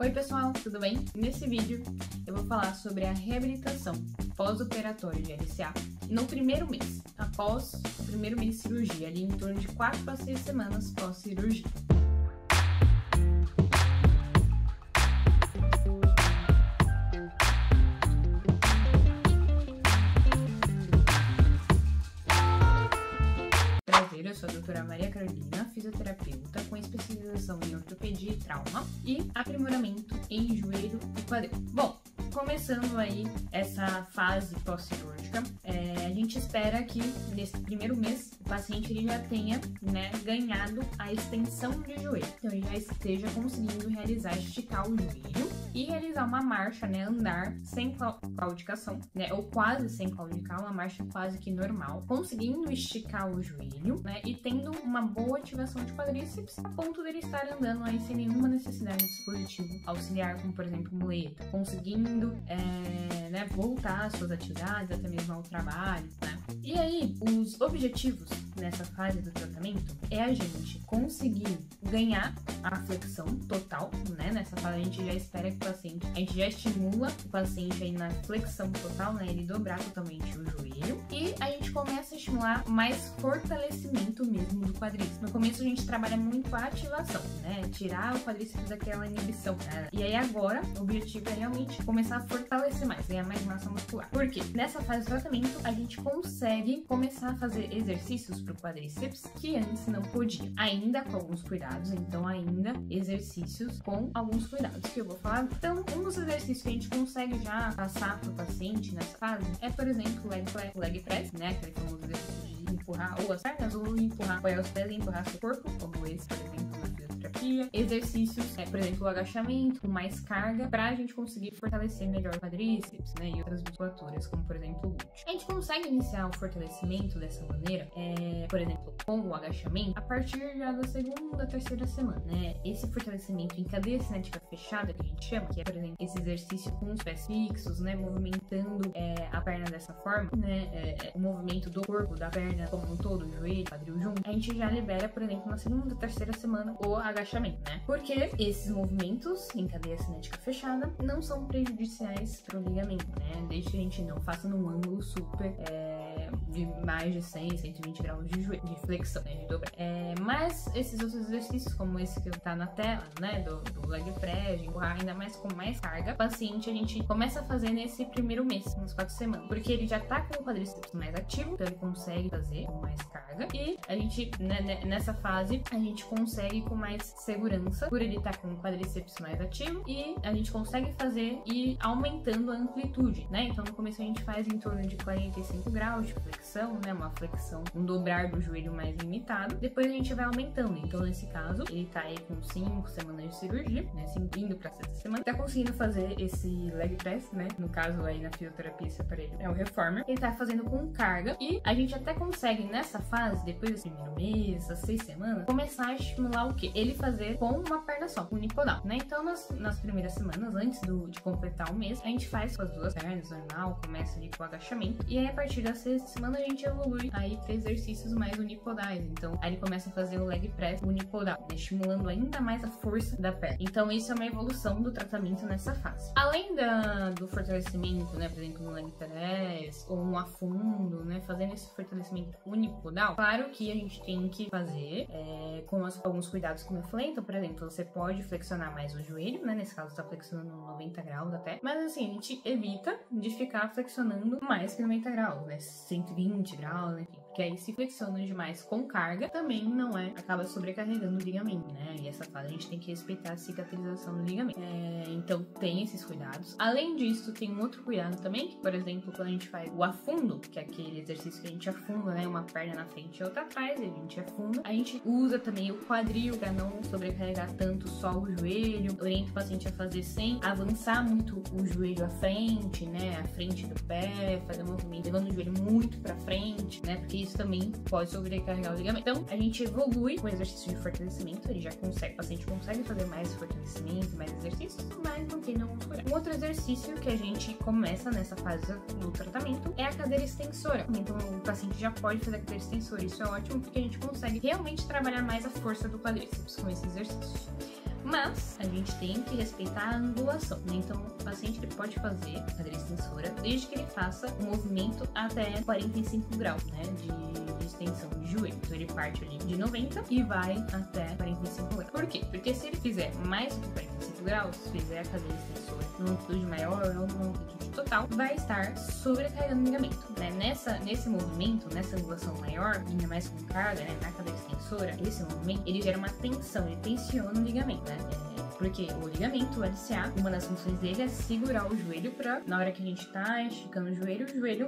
Oi pessoal, tudo bem? Nesse vídeo eu vou falar sobre a reabilitação pós-operatória de LCA no primeiro mês, após o primeiro mês de cirurgia, ali em torno de 4 a 6 semanas pós-cirurgia. Eu sou a doutora Maria Carolina, fisioterapeuta com especialização em ortopedia e trauma e aprimoramento em joelho e quadril. Bom, começando aí essa fase pós-cirúrgica, a gente espera que nesse primeiro mês o paciente ele já tenha ganhado a extensão de joelho. Então ele já esteja conseguindo esticar o joelho e realizar uma marcha, andar sem claudicação, ou quase sem claudicar, uma marcha quase que normal, conseguindo esticar o joelho, e tendo uma boa ativação de quadríceps a ponto dele estar andando aí sem nenhuma necessidade de dispositivo auxiliar, como por exemplo muleta, conseguindo voltar às suas atividades, até mesmo ao trabalho, E aí, os objetivos nessa fase do tratamento é a gente conseguir ganhar a flexão total, Nessa fase a gente já espera que o paciente, a gente já estimula o paciente aí na flexão total, Ele dobrar totalmente o joelho e a gente começa a estimular mais fortalecimento mesmo do quadríceps. No começo a gente trabalha muito a ativação, Tirar o quadríceps daquela inibição, E aí agora o objetivo é realmente começar a fortalecer mais, ganhar mais massa muscular. Por quê? Nessa fase do tratamento a gente consegue começar a fazer exercícios para o quadríceps que antes não podia. Ainda com alguns cuidados, então ainda exercícios com alguns cuidados que eu vou falar. Então, um dos exercícios que a gente consegue já passar para o paciente nessa fase é, por exemplo, o leg press, Aquele famoso exercício de empurrar ou as pernas ou apoiar os pés e empurrar seu corpo, como esse, por exemplo, na fisioterapia. Exercícios, por exemplo, o agachamento com mais carga para a gente conseguir fortalecer melhor o quadríceps, e outras musculaturas, como por exemplo o glúteo. A gente consegue iniciar o fortalecimento dessa maneira, por exemplo, com o agachamento, a partir já da segunda, terceira semana, Esse fortalecimento em cadeia cinética fechada, que a gente chama, que é, por exemplo, esse exercício com os pés fixos, movimentando a perna dessa forma, o movimento do corpo, da perna como um todo, o joelho, o quadril junto, a gente já libera, por exemplo, na segunda, terceira semana o agachamento, Porque esses movimentos em cadeia cinética fechada não são prejudiciais para o ligamento, Desde que a gente não faça num ângulo super de mais de 100, 120 graus de flexão, de dobra. Mas esses outros exercícios, como esse que tá na tela, do leg press, de empurrar ainda mais com mais carga, o paciente a gente começa a fazer nesse primeiro mês, nas 4 semanas, porque ele já tá com o quadríceps mais ativo, então ele consegue fazer com mais carga e a gente, nessa fase, a gente consegue com mais segurança, por ele estar com o quadríceps mais ativo e a gente consegue fazer e aumentando a amplitude, Então no começo a gente faz em torno de 45 graus de flexão, uma flexão, um dobrar do joelho mais limitado. Depois a gente vai aumentando. Então, nesse caso, ele tá aí com 5 semanas de cirurgia, indo pra 6ª semana. Tá conseguindo fazer esse leg press, No caso aí na fisioterapia, esse aparelho é o reformer. Ele tá fazendo com carga e a gente até consegue, nessa fase, depois do primeiro mês, as 6 semanas, começar a estimular o quê? Ele fazer com uma perna só, unipodal, Então, nas primeiras semanas, antes de completar o mês, a gente faz com as duas pernas, normal, começa ali com o agachamento. E aí, a partir da 6ª semana, a gente evolui aí para exercícios mais unipodais. Então, aí ele começa a fazer o leg press unipodal, estimulando ainda mais a força da perna. Então, isso é uma evolução do tratamento nessa fase. Além do fortalecimento, por exemplo, no leg press ou um afundo, fazendo esse fortalecimento unipodal, claro que a gente tem que fazer com alguns cuidados, como eu falei. Então, por exemplo, você pode flexionar mais o joelho, nesse caso tá flexionando 90 graus até, mas assim, a gente evita de ficar flexionando mais que 90 graus, 120 graus, enfim. Porque aí se flexiona demais com carga, também não acaba sobrecarregando o ligamento, E essa fase a gente tem que respeitar a cicatrização do ligamento. Então tem esses cuidados. Além disso, tem um outro cuidado também, que por exemplo, quando a gente faz o afundo, que é aquele exercício que a gente afunda, Uma perna na frente e outra atrás, e a gente afunda. A gente usa também o quadril para não sobrecarregar tanto só o joelho. Orienta o paciente a fazer sem avançar muito o joelho à frente, A frente do pé, fazer um movimento levando o joelho muito pra frente, Porque isso também pode sobrecarregar o ligamento. Então, a gente evolui com o exercício de fortalecimento, ele já consegue, o paciente consegue fazer mais fortalecimento, mais exercícios, mas mantendo alguns cuidados. Um outro exercício que a gente começa nessa fase do tratamento é a cadeira extensora. Então, o paciente já pode fazer a cadeira extensora. Isso é ótimo porque a gente consegue realmente trabalhar mais a força do quadríceps com esse exercício. Mas a gente tem que respeitar a angulação, né? Então o paciente ele pode fazer cadeira extensora desde que ele faça o movimento até 45 graus, né, de extensão de joelho. Então ele parte ali de 90 e vai até 45 graus. Por quê? Porque se ele fizer mais que 45 graus, se fizer a cadeira extensora numa amplitude maior ou numa amplitude total, vai estar sobrecarregando o ligamento, né? Nesse movimento, nessa angulação maior, ainda mais com carga, né, na cadeira extensora, esse movimento, ele gera uma tensão, ele tensiona o ligamento, né? Porque o ligamento, o LCA, uma das funções dele é segurar o joelho pra, na hora que a gente tá esticando o joelho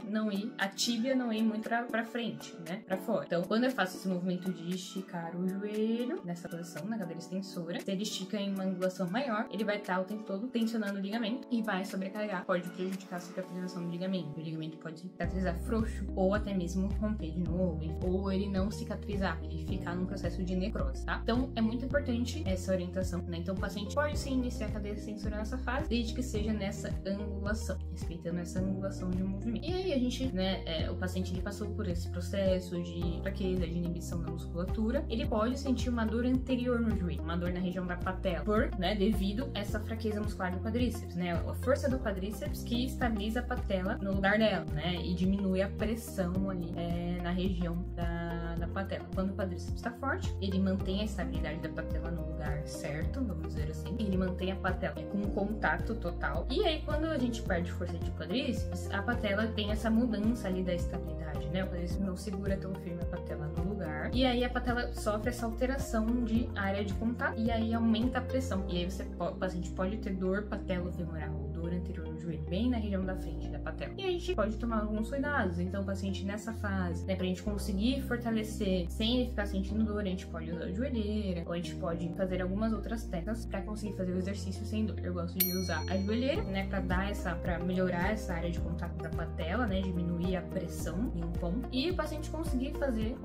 não ir, a tíbia não ir muito pra frente, né? Pra fora. Então, quando eu faço esse movimento de esticar o joelho, nessa posição, na cadeira extensora, se ele estica em uma angulação maior, ele vai estar o tempo todo tensionando o ligamento e vai sobrecarregar, pode prejudicar a cicatrização do ligamento. O ligamento pode cicatrizar frouxo ou até mesmo romper de novo, ou ele não cicatrizar, ele ficar num processo de necrose, tá? Então, é muito importante essa orientação, né? Então, o paciente pode sim iniciar a cadeira extensora nessa fase, desde que seja nessa angulação, respeitando essa angulação de movimento. E aí a gente, né, o paciente ele passou por esse processo de fraqueza, de inibição da musculatura, ele pode sentir uma dor anterior no joelho, uma dor na região da patela, devido a essa fraqueza muscular do quadríceps, né, a força do quadríceps que estabiliza a patela no lugar dela, né, e diminui a pressão ali na região da patela. Quando o quadríceps está forte, ele mantém a estabilidade da patela no lugar certo, vamos dizer assim. Ele mantém a patela com contato total. E aí, quando a gente perde força de quadríceps, a patela tem essa mudança ali da estabilidade, né? O quadríceps não segura tão firme a patela no lugar. E aí, a patela sofre essa alteração de área de contato. E aí, aumenta a pressão. E aí, o paciente pode ter dor patelofemoral, dor anterior no joelho, bem na região da frente da patela. E a gente pode tomar alguns cuidados. Então, o paciente nessa fase, né, pra gente conseguir fortalecer sem ele ficar sentindo dor, a gente pode usar a joelheira, ou a gente pode fazer algumas outras técnicas pra conseguir fazer o exercício sem dor. Eu gosto de usar a joelheira, né, pra melhorar essa área de contato da patela, né, diminuir a pressão em um ponto, e o paciente conseguir fazer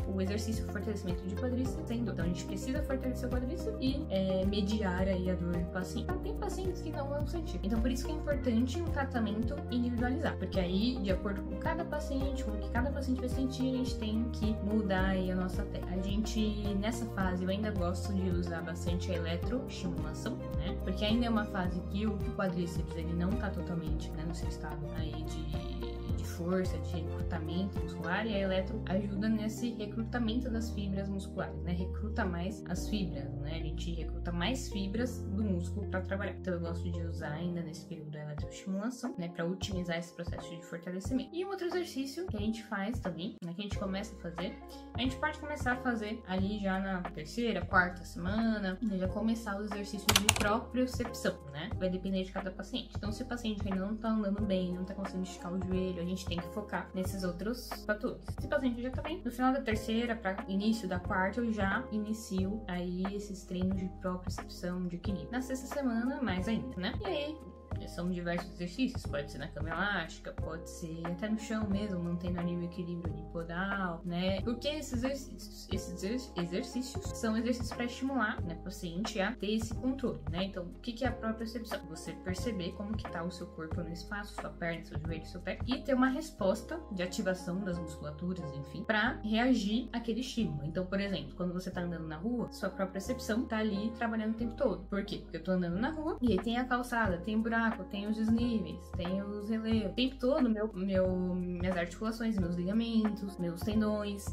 o exercício de fortalecimento de quadríceps sem dor. Então, a gente precisa fortalecer o quadríceps e mediar aí a dor do paciente. Então, tem pacientes que não vão sentir. Então, por isso que é importante um tratamento individualizado, porque aí, de acordo com cada paciente, com o que cada paciente vai sentir, a gente tem que mudar aí a nossa técnica. A gente, nessa fase, eu ainda gosto de usar bastante a eletroestimulação, né? Porque ainda é uma fase que o quadríceps, ele não tá totalmente, né, no seu estado aí de força, de recrutamento muscular, e a eletro ajuda nesse recrutamento das fibras musculares, né? Recruta mais as fibras, né? A gente recruta mais fibras do músculo para trabalhar. Então eu gosto de usar ainda nesse período a eletroestimulação, né? Para otimizar esse processo de fortalecimento. E um outro exercício que a gente faz também, né? Que a gente começa a fazer, a gente pode começar a fazer ali já na terceira, quarta semana, né? Já começar os exercícios de propriocepção, né? Vai depender de cada paciente. Então se o paciente ainda não tá andando bem, não tá conseguindo esticar o joelho, a gente tem que focar nesses outros fatores. Se o paciente já tá bem, no final da terceira para início da quarta, eu já inicio aí esses treinos de propriocepção, de equilíbrio. Na sexta semana, mais ainda, né? E aí, são diversos exercícios, pode ser na cama elástica, pode ser até no chão mesmo, mantendo ali o equilíbrio unipodal, né? Porque esses exercícios são exercícios para estimular, né, o paciente a ter esse controle, né? Então, o que é a propriocepção? Você perceber como que tá o seu corpo no espaço, sua perna, seu joelho, seu pé, e ter uma resposta de ativação das musculaturas, enfim, para reagir àquele estímulo. Então, por exemplo, quando você tá andando na rua, sua propriocepção tá ali trabalhando o tempo todo. Por quê? Porque eu tô andando na rua e aí tem a calçada, tem o buraco, tem os desníveis, tem os relevos. O tempo todo, minhas articulações, meus ligamentos, meus tendões,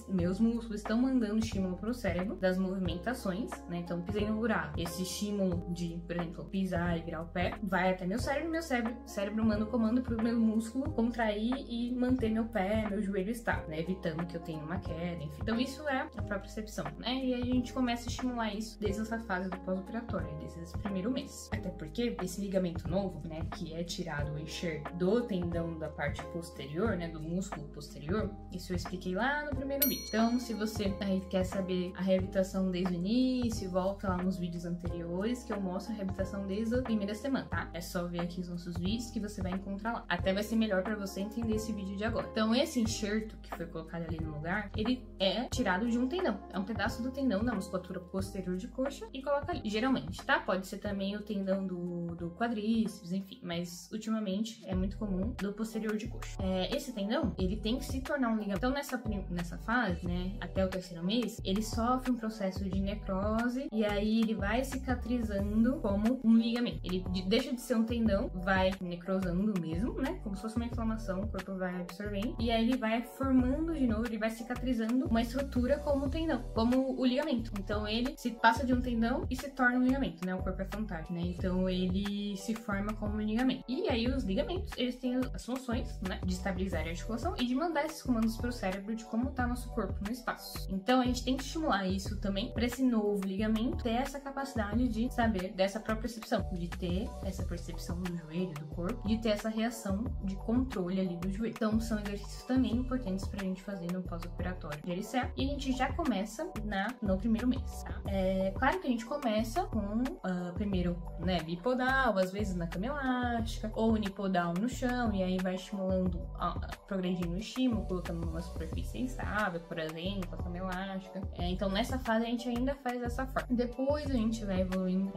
meus músculos estão mandando estímulo pro cérebro das movimentações, né? Então, pisei no buraco. Esse estímulo de, por exemplo, pisar e virar o pé, vai até meu cérebro manda o comando pro meu músculo contrair e manter meu pé, meu joelho estável, né? Evitando que eu tenha uma queda, enfim. Então, isso é a propriocepção, né? E aí a gente começa a estimular isso desde essa fase do pós-operatório, desde esse primeiro mês. Até porque esse ligamento novo, né, que é tirado o enxerto do tendão da parte posterior, né, do músculo posterior, isso eu expliquei lá no primeiro vídeo. Então, se você aí quer saber a reabilitação desde o início, volta lá nos vídeos anteriores que eu mostro a reabilitação desde a primeira semana, tá? É só ver aqui os nossos vídeos que você vai encontrar lá. Até vai ser melhor para você entender esse vídeo de agora. Então, esse enxerto que foi colocado ali no lugar, ele é tirado de um tendão. É um pedaço do tendão da musculatura posterior de coxa e coloca ali, geralmente, tá? Pode ser também o tendão do quadril, quadríceps, enfim. Mas ultimamente é muito comum do posterior de coxa. Esse tendão, ele tem que se tornar um ligamento. Então nessa fase, né, até o 3º mês, ele sofre um processo de necrose e aí ele vai cicatrizando como um ligamento. Ele deixa de ser um tendão, vai necrosando mesmo, né, como se fosse uma inflamação, o corpo vai absorvendo e aí ele vai formando de novo, ele vai cicatrizando uma estrutura como um tendão, como o ligamento. Então ele se passa de um tendão e se torna um ligamento, né, o corpo é fantástico, né, então ele se forma como um ligamento. E aí os ligamentos, eles têm as funções, né, de estabilizar a articulação e de mandar esses comandos para o cérebro de como tá nosso corpo no espaço. Então a gente tem que estimular isso também para esse novo ligamento ter essa capacidade de saber dessa própria percepção, de ter essa percepção do joelho, do corpo, de ter essa reação de controle ali do joelho. Então são exercícios também importantes pra gente fazer no pós-operatório de LCA. E a gente já começa no 1º mês, tá? Claro que a gente começa com primeiro, né, bipodal, às vezes na cama elástica, ou unipodal no chão, e aí vai estimulando, progredindo o estímulo, colocando numa superfície instável, por exemplo, a cama elástica. Então nessa fase a gente ainda faz dessa forma. Depois a gente vai evoluindo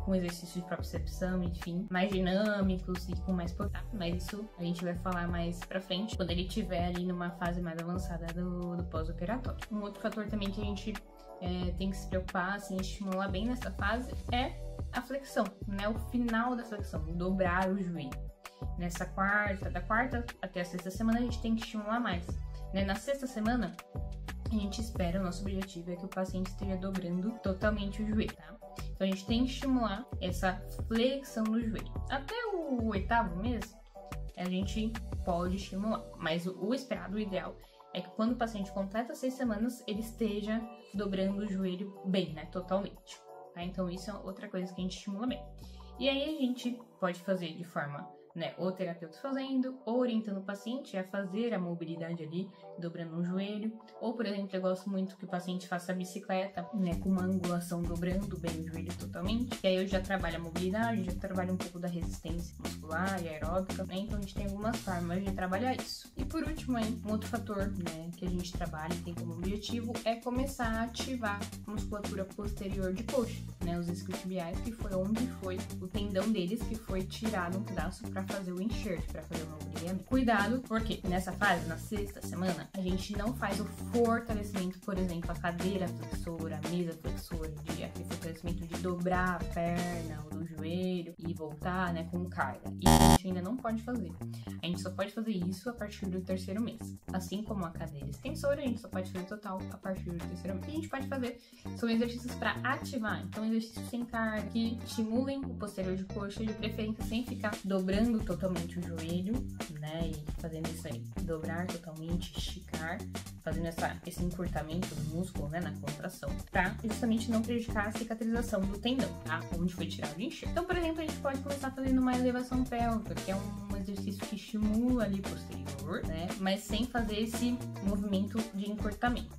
com exercícios de propriocepção, enfim, mais dinâmicos e com mais potência. Mas isso a gente vai falar mais pra frente, quando ele estiver ali numa fase mais avançada do pós-operatório. Um outro fator também que a gente tem que se preocupar, assim, estimular bem nessa fase é a flexão, né? O final da flexão, dobrar o joelho. Da quarta até a 6ª semana a gente tem que estimular mais, né? Na 6ª semana a gente espera, o nosso objetivo é que o paciente esteja dobrando totalmente o joelho, tá? Então a gente tem que estimular essa flexão do joelho. Até o 8º mês a gente pode estimular, mas o esperado, o ideal, é que quando o paciente completa 6 semanas, ele esteja dobrando o joelho bem, né, totalmente, tá? Então isso é outra coisa que a gente estimula bem. E aí a gente pode fazer de forma, né, ou terapeuta fazendo, ou orientando o paciente a fazer a mobilidade ali, dobrando o joelho, ou, por exemplo, eu gosto muito que o paciente faça a bicicleta, né, com uma angulação dobrando bem o joelho totalmente, e aí eu já trabalho a mobilidade, já trabalho um pouco da resistência muscular e aeróbica, né, então a gente tem algumas formas de trabalhar isso. E por último, aí, um outro fator, né, que a gente trabalha e tem como objetivo é começar a ativar a musculatura posterior de coxa, né, os isquiotibiais, que foi onde foi o tendão deles que foi tirado um pedaço para fazer o enxerto, para fazer o novo ligamento. Cuidado, porque nessa fase, na 6ª semana, a gente não faz o fortalecimento, por exemplo, a cadeira flexora, a mesa flexora, aquele fortalecimento de dobrar a perna ou do joelho e voltar, né, com carga. Isso a gente ainda não pode fazer. A gente só pode fazer isso a partir do 3º mês. Assim como a cadeira extensora, a gente só pode fazer total a partir do 3º mês. O que a gente pode fazer são exercícios para ativar. Então, exercícios sem carga, que estimulem o posterior de coxa, de preferência sem ficar dobrando totalmente o joelho, né, e fazendo isso aí, dobrar totalmente, esticar, fazendo esse encurtamento do músculo, né, na contração, pra justamente não prejudicar a cicatrização do tendão, tá, onde foi tirado o enxerto. Então, por exemplo, a gente pode começar fazendo uma elevação pélvica, que é um exercício que estimula ali posterior, né, mas sem fazer esse movimento de encurtamento.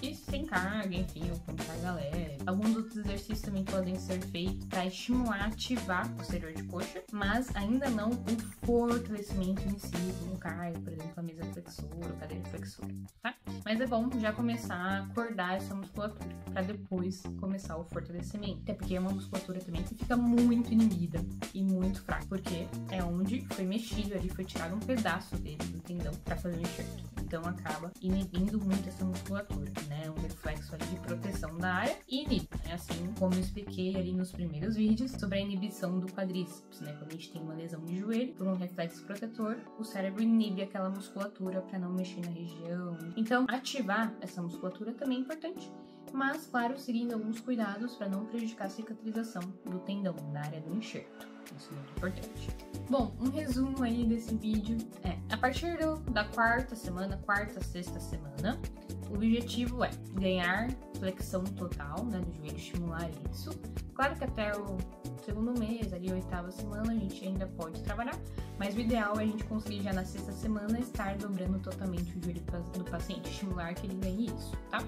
Isso sem carga, enfim, ou com carga leve. Alguns outros exercícios também podem ser feitos para estimular, ativar o posterior de coxa, mas ainda não o fortalecimento em si, com carga, por exemplo, a mesa flexora, a cadeira flexora, tá? Mas é bom já começar a acordar essa musculatura, para depois começar o fortalecimento. Até porque é uma musculatura também que fica muito inibida e muito fraca, porque é onde foi mexido ali, foi tirado um pedaço dele, do tendão, para fazer o enxerto. Então acaba inibindo muito essa musculatura, né? Um reflexo ali de proteção da área e inibe, né? Assim como eu expliquei ali nos primeiros vídeos sobre a inibição do quadríceps, né? Quando a gente tem uma lesão de joelho, por um reflexo protetor, o cérebro inibe aquela musculatura para não mexer na região. Então, ativar essa musculatura também é importante. Mas, claro, seguindo alguns cuidados para não prejudicar a cicatrização do tendão, da área do enxerto. Isso é muito importante. Bom, um resumo aí desse vídeo é, a partir da quarta, 6ª semana, o objetivo é ganhar flexão total, né, do joelho, estimular isso. Claro que até o 2º mês, ali 8ª semana, a gente ainda pode trabalhar, mas o ideal é a gente conseguir já na 6ª semana estar dobrando totalmente o joelho do paciente, estimular que ele ganhe isso, tá?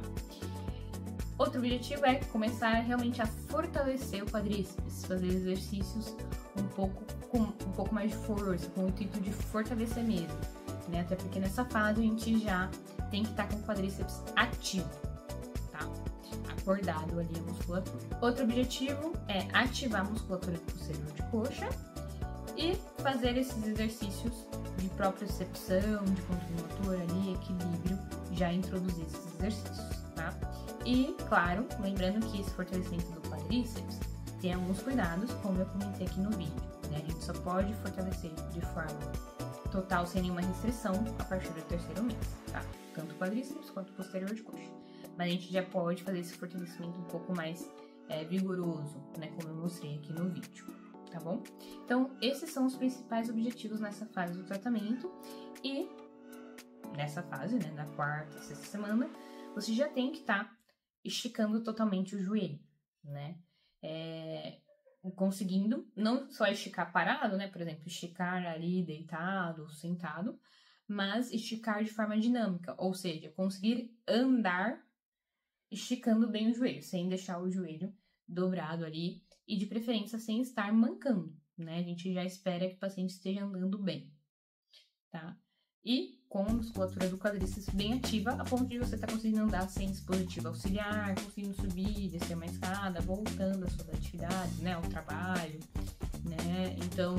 Outro objetivo é começar realmente a fortalecer o quadríceps, fazer exercícios com um pouco mais de força, com o intuito de fortalecer mesmo, né? Até porque nessa fase a gente já tem que estar com o quadríceps ativo, tá? Acordado ali a musculatura. Outro objetivo é ativar a musculatura posterior de coxa e fazer esses exercícios de propriocepção, de controle motor ali, equilíbrio, já introduzir esses exercícios, tá? E, claro, lembrando que esse fortalecimento do quadríceps tem alguns cuidados, como eu comentei aqui no vídeo, né? A gente só pode fortalecer de forma total, sem nenhuma restrição, a partir do 3º mês, tá? Tanto o quadríceps quanto o posterior de coxa. Mas a gente já pode fazer esse fortalecimento um pouco mais vigoroso, né? Como eu mostrei aqui no vídeo, tá bom? Então, esses são os principais objetivos nessa fase do tratamento. E nessa fase, né, na 4ª, 6ª semana, você já tem que estar esticando totalmente o joelho, né? Conseguindo não só esticar parado, né? Por exemplo, esticar ali deitado, sentado, mas esticar de forma dinâmica, ou seja, conseguir andar esticando bem o joelho, sem deixar o joelho dobrado ali e de preferência sem estar mancando, né? A gente já espera que o paciente esteja andando bem, tá? E com a musculatura do quadríceps bem ativa, a ponto de você estar conseguindo andar sem dispositivo auxiliar, conseguindo subir, descer uma escada, voltando às suas atividades, né? Ao trabalho, né? Então,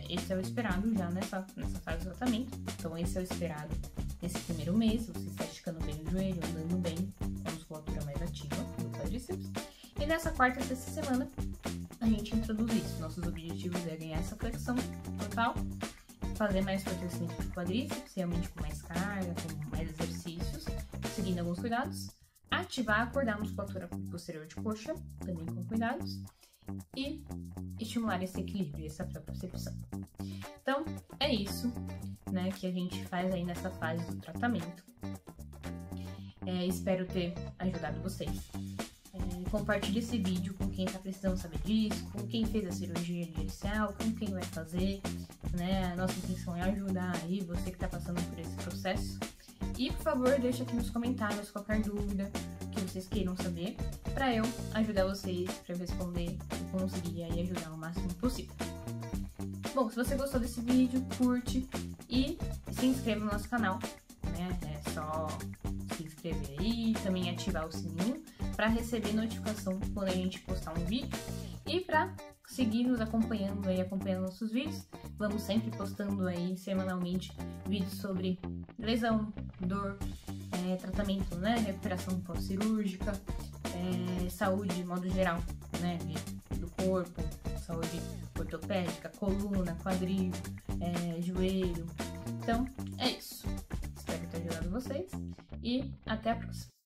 esse é o esperado já nessa fase do tratamento. Então, esse é o esperado nesse 1º mês, você está esticando bem o joelho, andando bem, com a musculatura mais ativa do quadríceps. E nessa 4ª e 6ª semana, a gente introduz isso. Nossos objetivos é ganhar essa flexão total, fazer mais fortalecimento do quadríceps, realmente com mais carga, com mais exercícios, seguindo alguns cuidados, ativar, acordar a musculatura posterior de coxa, também com cuidados, e estimular esse equilíbrio e essa propriocepção. Então, é isso, né, que a gente faz aí nessa fase do tratamento. Espero ter ajudado vocês. Compartilhe esse vídeo com quem está precisando saber disso, com quem fez a cirurgia inicial, com quem vai fazer, né? A nossa intenção é ajudar aí você que está passando por esse processo. E, por favor, deixa aqui nos comentários qualquer dúvida que vocês queiram saber, para eu ajudar vocês, para eu responder e conseguir aí ajudar o máximo possível. Bom, se você gostou desse vídeo, curte e se inscreva no nosso canal, né? É só se inscrever aí, também ativar o sininho para receber notificação quando a gente postar um vídeo e para seguir nos acompanhando aí, acompanhando nossos vídeos. Vamos sempre postando aí semanalmente vídeos sobre lesão, dor, tratamento, né, recuperação pós-cirúrgica, saúde de modo geral, né, do corpo, saúde ortopédica, coluna, quadril, joelho. Então, é isso. Espero ter ajudado vocês e até a próxima.